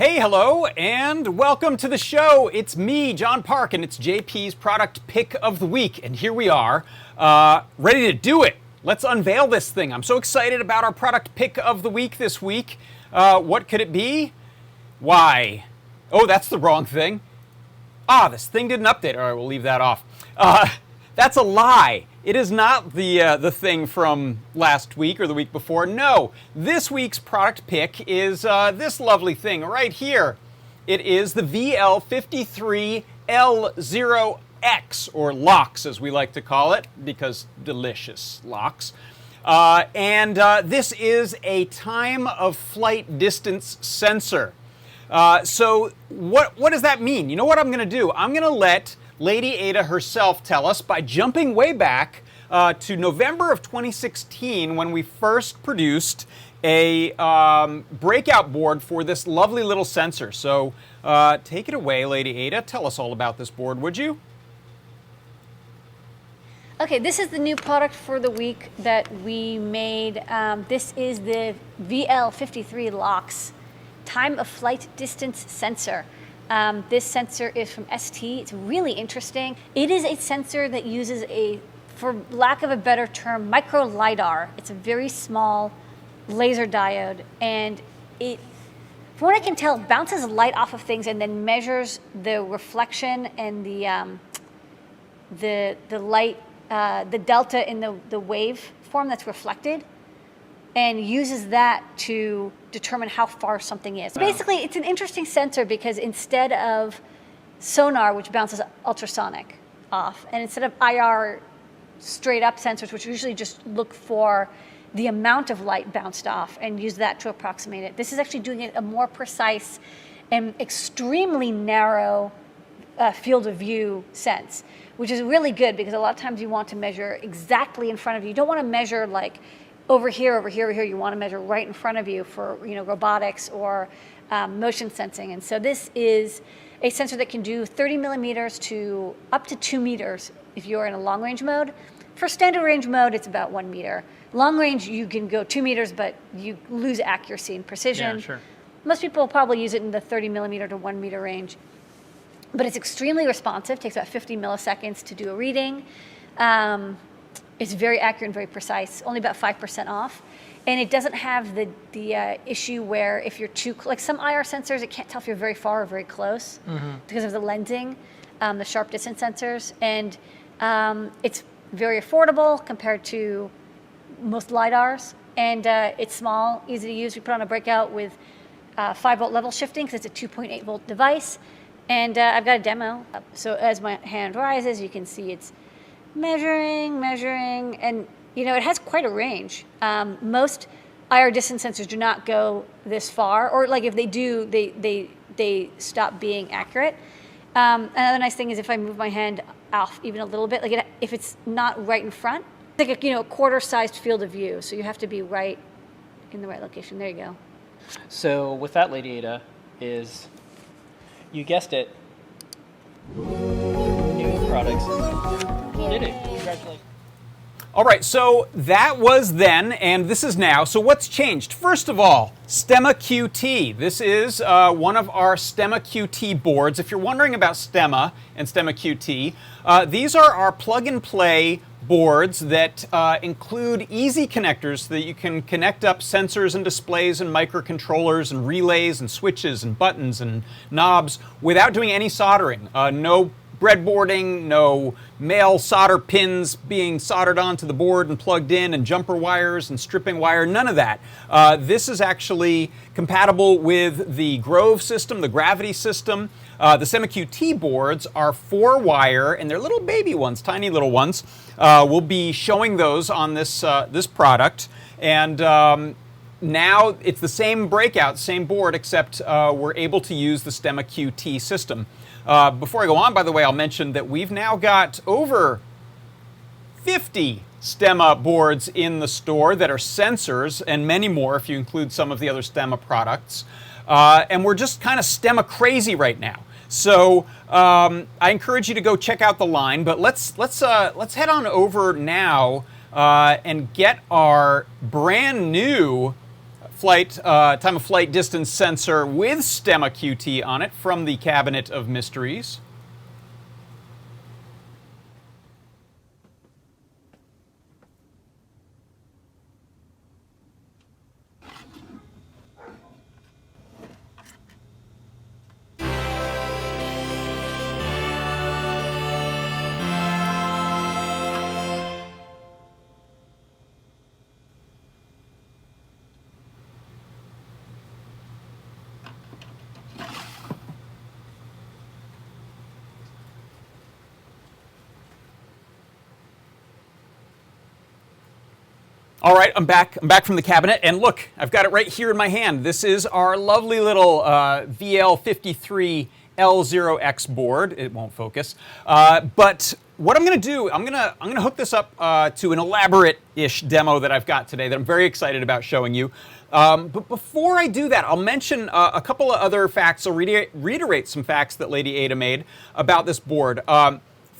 Hey, hello, and welcome to the show. It's me, John Park, and it's JP's product pick of the week. And here we are, ready to do it. Let's unveil this thing. I'm so excited about our product pick of the week this week. What could it be? Why? Oh, that's the wrong thing. This thing didn't update. All right, we'll leave that off. That's a lie. It is not the thing from last week or the week before. No, this week's product pick is this lovely thing right here. It is the VL53L0X, or LOX as we like to call it, because delicious LOX. This is a time of flight distance sensor. So what does that mean? You know what I'm going to do? I'm going to let Lady Ada herself tell us by jumping way back to November of 2016 when we first produced a breakout board for this lovely little sensor. So take it away, Lady Ada. Tell us all about this board, would you? Okay, this is the new product for the week that we made. This is the VL53L0X time of flight distance sensor. This sensor is from ST. It's really interesting. It is a sensor that uses a, for lack of a better term, micro LiDAR. It's a very small laser diode, and it, from what I can tell, bounces light off of things and then measures the reflection and the light, the delta in the wave form that's reflected, and uses that to determine how far something is. Basically, it's an interesting sensor because instead of sonar, which bounces ultrasonic off, and instead of IR straight up sensors, which usually just look for the amount of light bounced off and use that to approximate it, this is actually doing it a more precise and extremely narrow field of view sense, which is really good because a lot of times you want to measure exactly in front of you. You don't want to measure like over here, over here, over here. You want to measure right in front of you for robotics or motion sensing. And so this is a sensor that can do 30 millimeters to up to 2 meters if you're in a long range mode. For standard range mode, it's about 1 meter. Long range, you can go 2 meters, but you lose accuracy and precision. Yeah, sure. Most people will probably use it in the 30 millimeter to 1 meter range. But it's extremely responsive, takes about 50 milliseconds to do a reading. It's very accurate and very precise, only about 5% off. And it doesn't have the issue where if you're too, like some IR sensors, it can't tell if you're very far or very close because of the lensing, the sharp distance sensors. And it's very affordable compared to most LiDARs. And it's small, easy to use. We put on a breakout with 5-volt level shifting because it's a 2.8 volt device. And I've got a demo. So as my hand rises, you can see it's measuring, and it has quite a range. Most IR distance sensors do not go this far, or like if they do, they stop being accurate. Another nice thing is if I move my hand off even a little bit, like if it's not right in front, it's like a quarter-sized field of view. So you have to be right in the right location. There you go. So with that, Lady Ada, is, you guessed it, new products. Did it. Congratulations. All right, so that was then, and this is now. So what's changed? First of all, Stemma QT. This is one of our Stemma QT boards. If you're wondering about Stemma and Stemma QT, these are our plug-and-play boards that include easy connectors so that you can connect up sensors and displays and microcontrollers and relays and switches and buttons and knobs without doing any soldering. No breadboarding, no male solder pins being soldered onto the board and plugged in, and jumper wires and stripping wire, none of that. This is actually compatible with the Grove system, the Gravity system. The Stemma QT boards are 4-wire, and they're little baby ones, tiny little ones. We'll be showing those on this, this product. And now it's the same breakout, same board, except we're able to use the Stemma QT system. Before I go on, by the way, I'll mention that we've now got over 50 Stemma boards in the store that are sensors, and many more if you include some of the other Stemma products. And we're just kind of Stemma crazy right now. So I encourage you to go check out the line, but let's head on over now and get our brand new time of flight distance sensor with Stemma QT on it from the Cabinet of Mysteries. All right, I'm back. I'm back from the cabinet, and look, I've got it right here in my hand. This is our lovely little VL53L0X board. It won't focus, but what I'm going to do, I'm going to hook this up to an elaborate-ish demo that I've got today that I'm very excited about showing you. But before I do that, I'll mention a couple of other facts. I'll reiterate some facts that Lady Ada made about this board.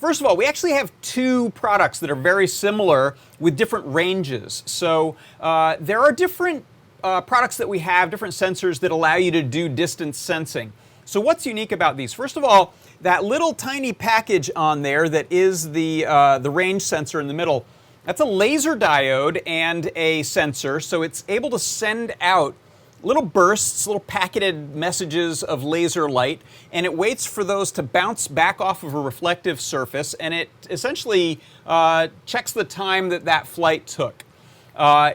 First of all, we actually have two products that are very similar with different ranges. So there are different products that we have, different sensors that allow you to do distance sensing. So what's unique about these? First of all, that little tiny package on there that is the range sensor in the middle, that's a laser diode and a sensor, so it's able to send out little bursts, little packeted messages of laser light, and it waits for those to bounce back off of a reflective surface, and it essentially checks the time that that flight took.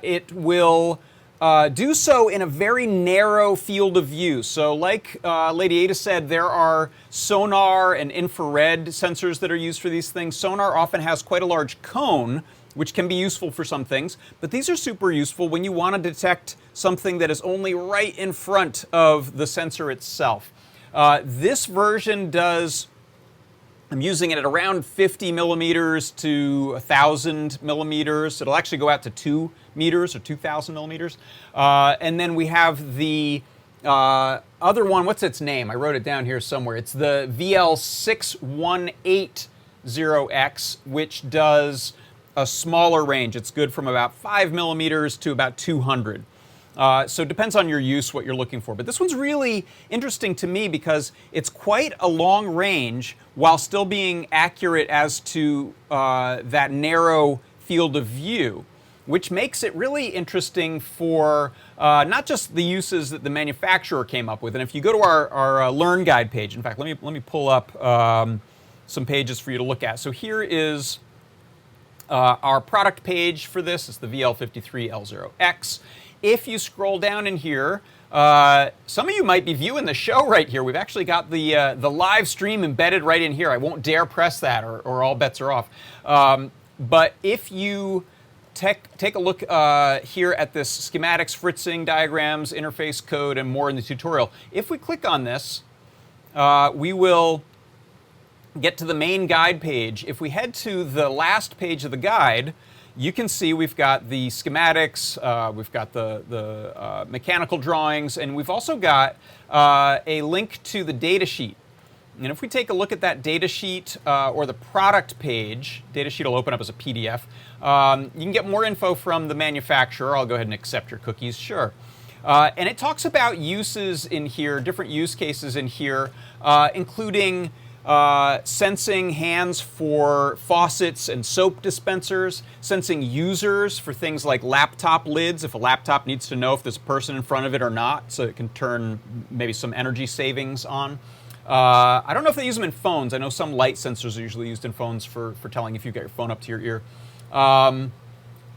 It will do so in a very narrow field of view. So like Lady Ada said, there are sonar and infrared sensors that are used for these things. Sonar often has quite a large cone, which can be useful for some things, but these are super useful when you want to detect something that is only right in front of the sensor itself. This version does, I'm using it at around 50 millimeters to 1,000 millimeters. It'll actually go out to 2 meters or 2,000 millimeters. And then we have the other one, what's its name? I wrote it down here somewhere. It's the VL6180X, which does a smaller range. It's good from about 5 millimeters to about 200. So it depends on your use, what you're looking for. But this one's really interesting to me because it's quite a long range while still being accurate as to that narrow field of view, which makes it really interesting for not just the uses that the manufacturer came up with. And if you go to our Learn Guide page, in fact, let me pull up some pages for you to look at. So here is our product page for this. It's the VL53L0X. If you scroll down in here, some of you might be viewing the show right here. We've actually got the live stream embedded right in here. I won't dare press that or all bets are off. But if you take a look here at this schematics, fritzing, diagrams, interface code, and more in the tutorial, if we click on this, we will get to the main guide page. If we head to the last page of the guide, you can see we've got the schematics, we've got the mechanical drawings, and we've also got a link to the data sheet. And if we take a look at that data sheet or the product page, data sheet will open up as a PDF. You can get more info from the manufacturer. I'll go ahead and accept your cookies, sure. And it talks about uses in here, different use cases in here, including sensing hands for faucets and soap dispensers, sensing users for things like laptop lids, if a laptop needs to know if there's a person in front of it or not, so it can turn maybe some energy savings on. I don't know if they use them in phones. I know some light sensors are usually used in phones for telling if you got your phone up to your ear.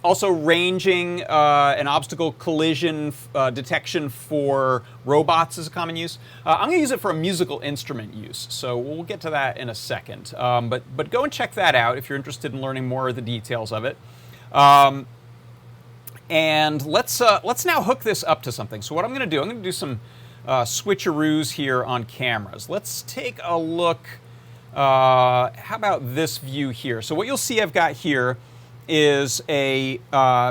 Also ranging and obstacle collision detection for robots is a common use. I'm going to use it for a musical instrument use, so we'll get to that in a second. But go and check that out if you're interested in learning more of the details of it. And let's now hook this up to something. So what I'm going to do some switcheroos here on cameras. Let's take a look. How about this view here? So what you'll see I've got here is a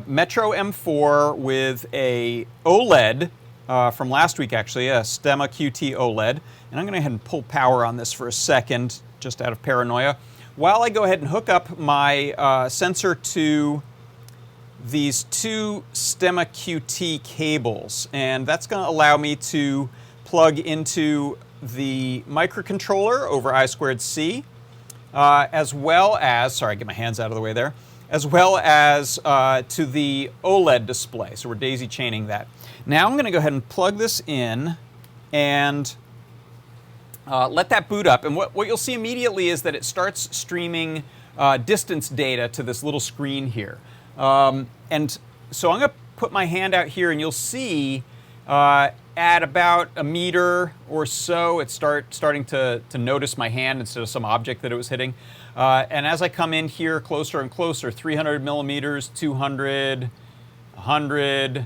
Metro M4 with a OLED from last week, actually, a Stemma QT OLED. And I'm going to go ahead and pull power on this for a second, just out of paranoia, while I go ahead and hook up my sensor to these two Stemma QT cables, and that's going to allow me to plug into the microcontroller over I2C, as well as, sorry, get my hands out of the way there, as well as to the OLED display. So we're daisy chaining that. Now I'm going to go ahead and plug this in and let that boot up. And what you'll see immediately is that it starts streaming distance data to this little screen here. And so I'm going to put my hand out here, and you'll see at about a meter or so, it's starting to notice my hand instead of some object that it was hitting. And as I come in here closer and closer, 300 millimeters, 200, 100,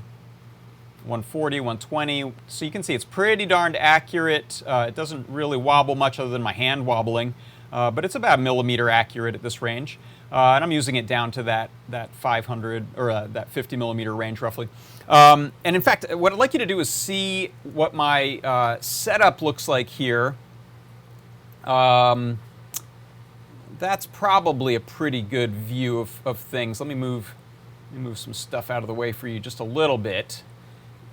140, 120. So you can see it's pretty darned accurate. It doesn't really wobble much other than my hand wobbling, but it's about a millimeter accurate at this range. And I'm using it down to that 500 or that 50 millimeter range roughly. And in fact, what I'd like you to do is see what my setup looks like here. That's probably a pretty good view of things. Let me move some stuff out of the way for you just a little bit,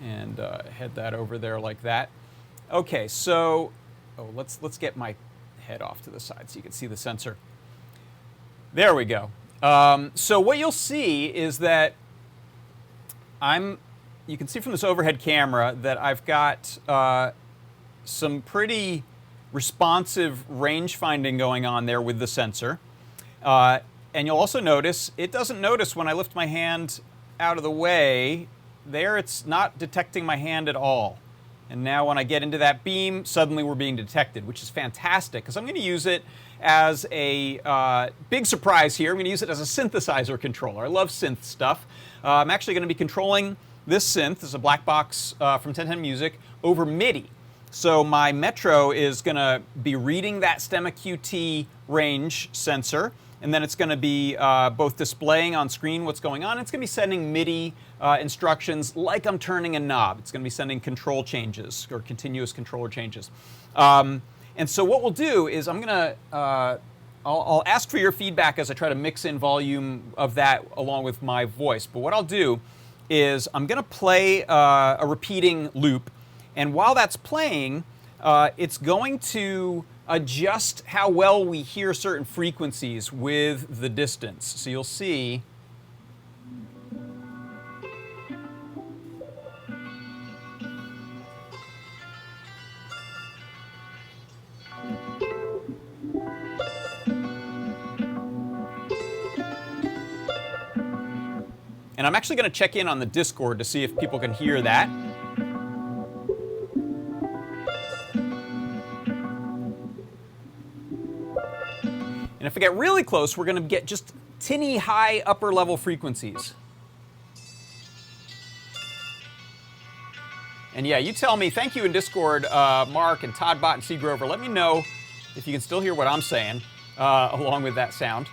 and head that over there like that. Okay, so let's get my head off to the side so you can see the sensor. There we go. So what you'll see is that you can see from this overhead camera that I've got some pretty responsive range finding going on there with the sensor. And you'll also notice, it doesn't notice when I lift my hand out of the way. There it's not detecting my hand at all. And now when I get into that beam, suddenly we're being detected, which is fantastic, because I'm going to use it as a big surprise here. I'm going to use it as a synthesizer controller. I love synth stuff. I'm actually going to be controlling this synth, this is a black box from 1010 Music, over MIDI. So my Metro is going to be reading that Stemma QT range sensor, and then it's going to be both displaying on screen what's going on. It's going to be sending MIDI instructions like I'm turning a knob. It's going to be sending control changes or continuous controller changes. And so what we'll do is I'm going to, I'll ask for your feedback as I try to mix in volume of that along with my voice. But what I'll do is I'm going to play a repeating loop. And while that's playing, it's going to adjust how well we hear certain frequencies with the distance. So you'll see. And I'm actually going to check in on the Discord to see if people can hear that. And if I get really close, we're going to get just tinny high upper level frequencies. And yeah, you tell me, thank you in Discord, Mark and Toddbot and Seagrover. Let me know if you can still hear what I'm saying along with that sound.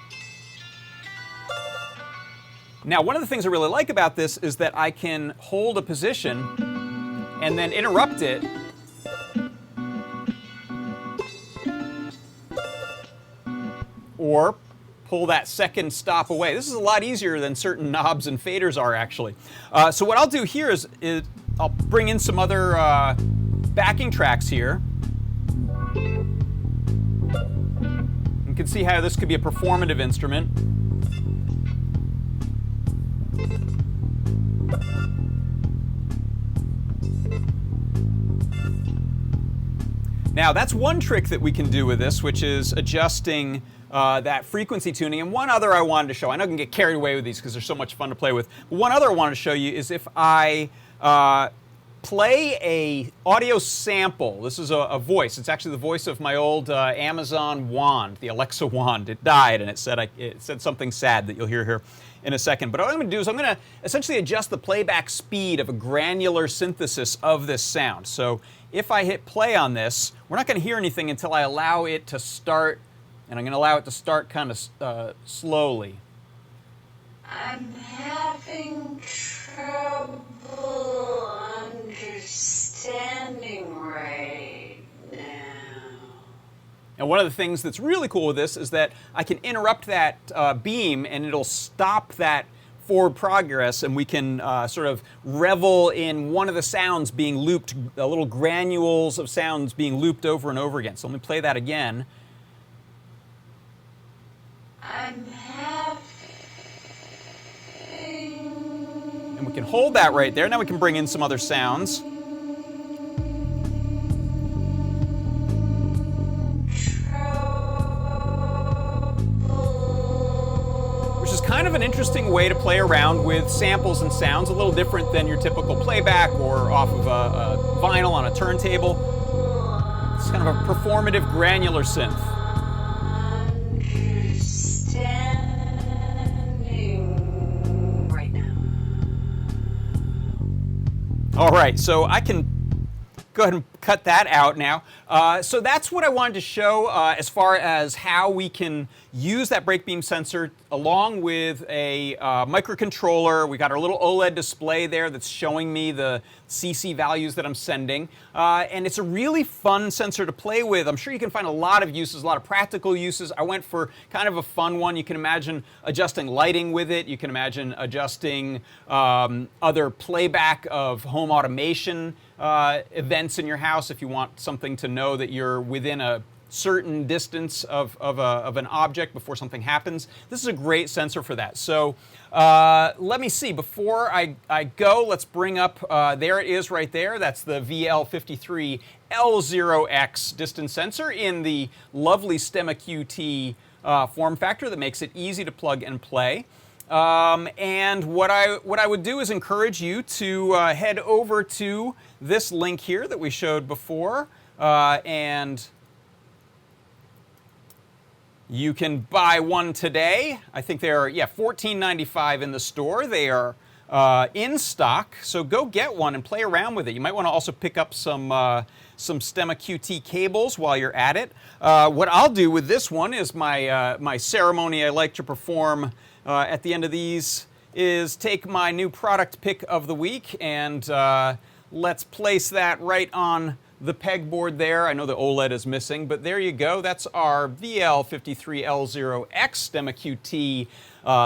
Now, one of the things I really like about this is that I can hold a position and then interrupt it. Or pull that second stop away. This is a lot easier than certain knobs and faders are, actually. So what I'll do here is I'll bring in some other backing tracks here. You can see how this could be a performative instrument. Now, that's one trick that we can do with this, which is adjusting that frequency tuning. And one other I wanted to show, I know I can get carried away with these because they're so much fun to play with, but one other I wanted to show you is if I play a audio sample. This is a voice. It's actually the voice of my old Amazon wand, the Alexa wand. It died, and it said something sad that you'll hear here in a second. But what I'm going to do is I'm going to essentially adjust the playback speed of a granular synthesis of this sound. So if I hit play on this, we're not going to hear anything until I allow it to start, and I'm going to allow it to start kind of slowly. I'm having trouble understanding right now. And one of the things that's really cool with this is that I can interrupt that beam and it'll stop that forward progress, and we can sort of revel in one of the sounds being looped, little granules of sounds being looped over and over again. So let me play that again. I'm having And we can hold that right there. Now we can bring in some other sounds. Which is kind of an interesting way to play around with samples and sounds, a little different than your typical playback or off of a vinyl on a turntable. It's kind of a performative granular synth. understanding right now. All right, so I can go ahead and cut that out now. So that's what I wanted to show as far as how we can use that brake beam sensor along with a microcontroller. We got our little OLED display there that's showing me the CC values that I'm sending. And it's a really fun sensor to play with. I'm sure you can find a lot of uses, a lot of practical uses. I went for kind of a fun one. You can imagine adjusting lighting with it. You can imagine adjusting other playback of home automation events in your house if you want something to know that you're within a certain distance of an object before something happens. This is a great sensor for that. So let me see. Before I go, let's bring up, there it is right there. That's the VL53L0X distance sensor in the lovely Stemma QT form factor that makes it easy to plug and play. And what I would do is encourage you to head over to this link here that we showed before, and you can buy one today. I think they are, $14.95 in the store. They are in stock, so go get one and play around with it. You might want to also pick up some Stemma QT cables while you're at it. What I'll do with this one is my ceremony I like to perform at the end of these is take my new product pick of the week and let's place that right on the pegboard there. I know the OLED is missing, but there you go. That's our VL53L0X Stemma QT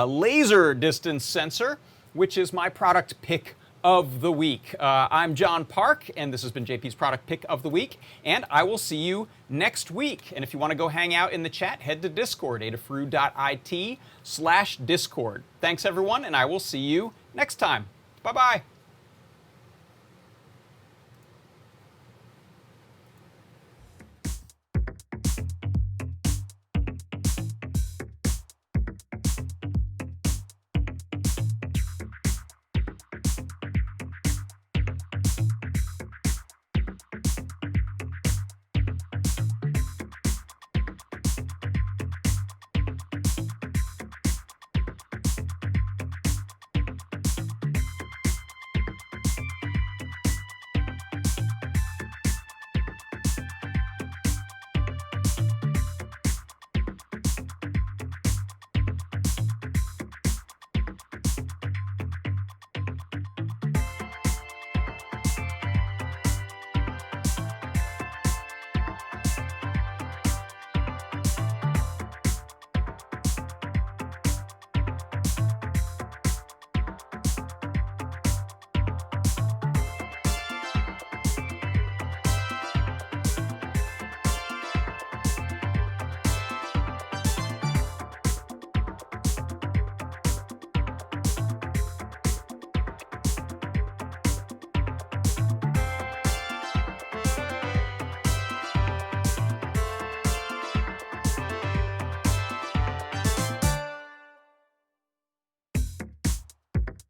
laser distance sensor, which is my product pick of the week. I'm John Park, and this has been JP's product pick of the week, and I will see you next week. And if you want to go hang out in the chat, head to Discord, adafruit.it/Discord. Thanks, everyone, and I will see you next time. Bye-bye.